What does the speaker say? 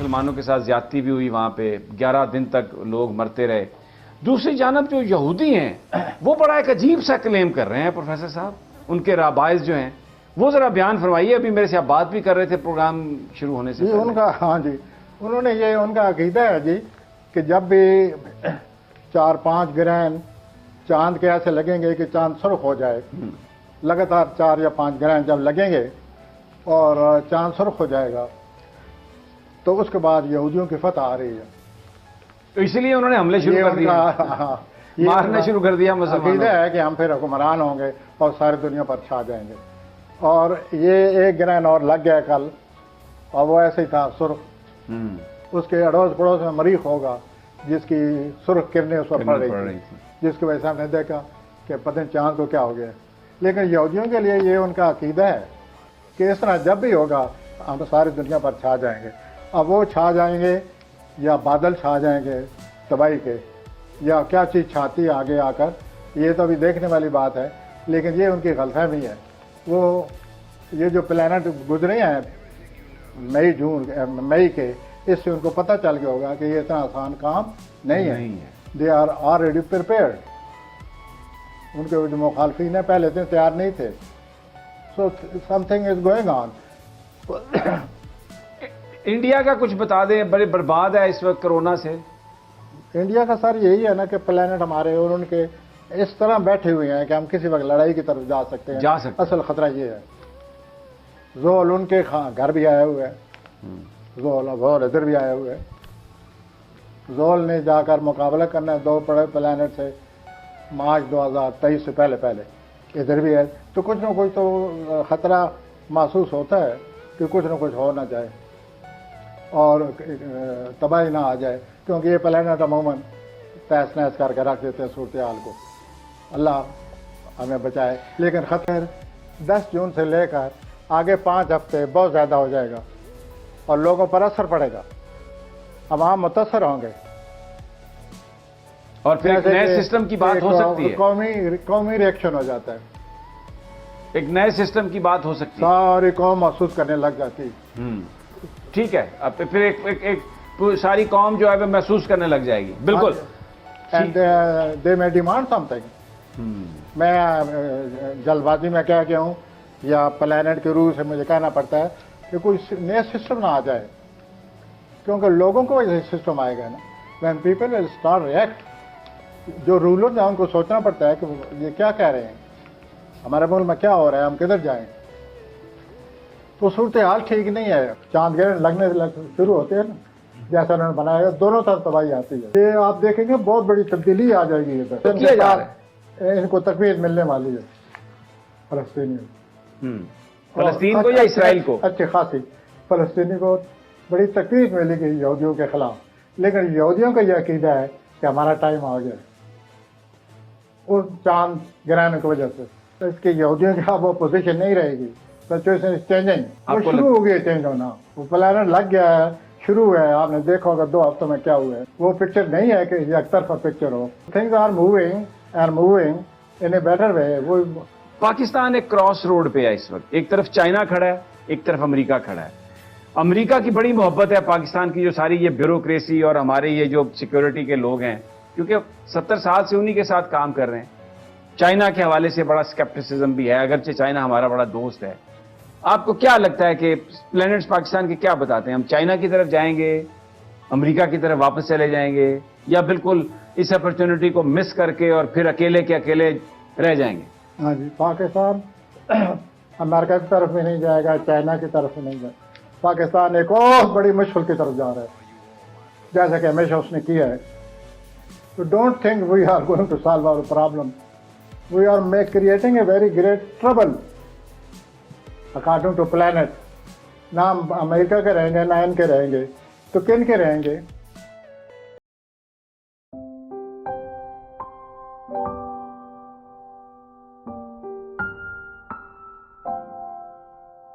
مسلمانوں کے ساتھ زیادتی بھی ہوئی وہاں پہ، 11 دن تک لوگ مرتے رہے. دوسری جانب جو یہودی ہیں وہ بڑا ایک عجیب سا کلیم کر رہے ہیں پروفیسر صاحب، ان کے رابائز جو ہیں وہ ذرا بیان فرمائیے. ابھی میرے سے آپ بات بھی کر رہے تھے پروگرام شروع ہونے سے پہلے. ان کا ہاں جی، انہوں نے یہ ان کا عقیدہ ہے جی کہ جب بھی 4-5 گرہن چاند کے ایسے لگیں گے کہ چاند سرخ ہو جائے، لگاتار 4 یا 5 گرہن جب لگیں گے اور چاند سرخ ہو جائے گا تو اس کے بعد یہودیوں کی فتح آ رہی ہے. تو اسی لیے انہوں نے حملے شروع کر دیے، مارنا شروع کر دیا مسلمانوں. عقیدہ ہے کہ ہم پھر حکمران ہوں گے اور ساری دنیا پر چھا جائیں گے. اور یہ ایک گرہن اور لگ گیا کل، اور وہ ایسے ہی تھا سرخ. اس کے اڑوس پڑوس میں مریخ ہوگا جس کی سرخ کرنیں اس پر پڑ رہی تھی، جس کی وجہ سے ہم نے دیکھا کہ پتہ نہیں چاند کو کیا ہو گیا. لیکن یہودیوں کے لیے یہ ان کا عقیدہ ہے کہ اس طرح جب بھی ہوگا ہم ساری دنیا پر چھا جائیں گے. اب وہ چھا جائیں گے یا بادل چھا جائیں گے تباہی کے، یا کیا چیز چھاتی ہے آگے آ کر، یہ تو ابھی دیکھنے والی بات ہے. لیکن یہ ان کی غلط فہمی ہے. وہ یہ جو پلانٹ گزرے ہیں مئی کے، اس سے ان کو پتہ چل گیا ہوگا کہ یہ اتنا آسان کام نہیں ہے. They are already prepared. ان کے جو مخالفین ہیں پہلے سے تیار نہیں تھے. So something is going on. India کا کچھ بتا دیں، بڑے برباد ہے اس وقت کرونا سے. انڈیا کا سر یہی ہے نا کہ پلانٹ ہمارے اور ان کے اس طرح بیٹھے ہوئے ہیں کہ ہم کسی وقت لڑائی کی طرف جا سکتے ہیں. اصل خطرہ یہ ہے. زحل ان کے گھر بھی آئے ہوئے ہیں، زحل ادھر بھی آئے ہوئے ہیں. زحل نے جا کر مقابلہ کرنا ہے 2 بڑے پلانٹ سے مارچ 2023 سے پہلے ادھر بھی ہے. تو کچھ نہ کچھ تو خطرہ محسوس ہوتا ہے کہ کچھ نہ کچھ ہو نہ جائے اور تباہی نہ آ جائے، کیونکہ یہ پلانٹ عموماً تیس نیس کر کے رکھ دیتے ہیں صورتحال کو. اللہ ہمیں بچائے. لیکن خطر 10 جون سے لے کر آگے 5 ہفتے بہت زیادہ ہو جائے گا اور لوگوں پر اثر پڑے گا. عوام متاثر ہوں گے اور پھر ایک نئے سسٹم کی بات ہو سکتی ہے. قومی ریئیکشن ہو جاتا ہے. ایک نئے سسٹم کی بات ہو سکتی ہے. ساری قوم محسوس کرنے لگ جاتی. ٹھیک ہے. اب پھر ایک ساری قوم جو ہے وہ محسوس کرنے لگ جائے گی. بالکل. اینڈ دے میں ڈیمانڈ سم تھنگ. میں جلد بازی میں کہہ گیا ہوں یا پلانٹ کے روح سے مجھے کہنا پڑتا ہے کہ کوئی نیا سسٹم نہ آ جائے، کیونکہ لوگوں کو یہ سسٹم آئے گا نا. When people will start react. جو رولر ہیں ان کو سوچنا پڑتا ہے کہ یہ کیا کہہ رہے ہیں، ہمارے ملک میں کیا ہو رہا ہے، ہم کدھر جائیں. تو صورتحال ٹھیک نہیں ہے. چاند گرہن لگنے شروع ہوتے ہیں نا جیسا انہوں نے بنایا ہے، دونوں طرف تباہی آتی ہے. یہ آپ دیکھیں گے بہت بڑی تبدیلی آ جائے گی ادھر. ان کو تقویت ملنے والی ہے فلسطین کو یا اسرائیل کو. اچھی خاصی فلسطینی کو بڑی تقویت ملے گی یہودیوں کے خلاف. لیکن یہودیوں کا یہ عقیدہ ہے کہ ہمارا ٹائم آ گیا اس چاند گرانے کی وجہ سے. اس کی یہودیوں کی اب وہ پوزیشن نہیں رہے گی. Situation is changing. وہ شروع ہو گئی چینج ہونا. وہ پلانٹ لگ گیا ہے، شروع ہے. آپ نے دیکھا ہوگا 2 ہفتوں میں کیا ہوا ہے. وہ پکچر نہیں ہے کہ یہ ایک طرفہ پکچر ہو. Things are moving in a better way. وہ پاکستان ایک کراس روڈ پہ ہے اس وقت. ایک طرف چائنا کھڑا ہے، ایک طرف امریکہ کھڑا ہے. امریکہ کی بڑی محبت ہے پاکستان کی جو ساری یہ بیوروکریسی اور ہمارے یہ جو سیکیورٹی کے لوگ ہیں، کیونکہ 70 سال سے انہی کے ساتھ کام کر رہے ہیں. چائنا کے حوالے سے بڑا سکیپٹسزم بھی ہے، اگرچہ چائنا ہمارا بڑا دوست ہے. آپ کو کیا لگتا ہے کہ پلانٹس پاکستان کے کیا بتاتے ہیں؟ ہم چائنا کی طرف جائیں گے، امریکہ کی طرف واپس چلے جائیں گے، یا بالکل اس اپرچونٹی کو مس کر کے اور پھر اکیلے کے اکیلے رہ جائیں گے؟ ہاں جی، پاکستان امریکہ کی طرف بھی نہیں جائے گا، چائنا کی طرف بھی نہیں جائے گا. پاکستان ایک اور بڑی مشکل کی طرف جا رہا ہے جیسا کہ ہمیشہ اس نے کیا ہے. تو don't think we are going to solve our problem. We are creating a very great trouble according to plant. نہ ہم امریکہ کے رہیں گے نہ ان کے رہیں گے، تو کن کے رہیں گے؟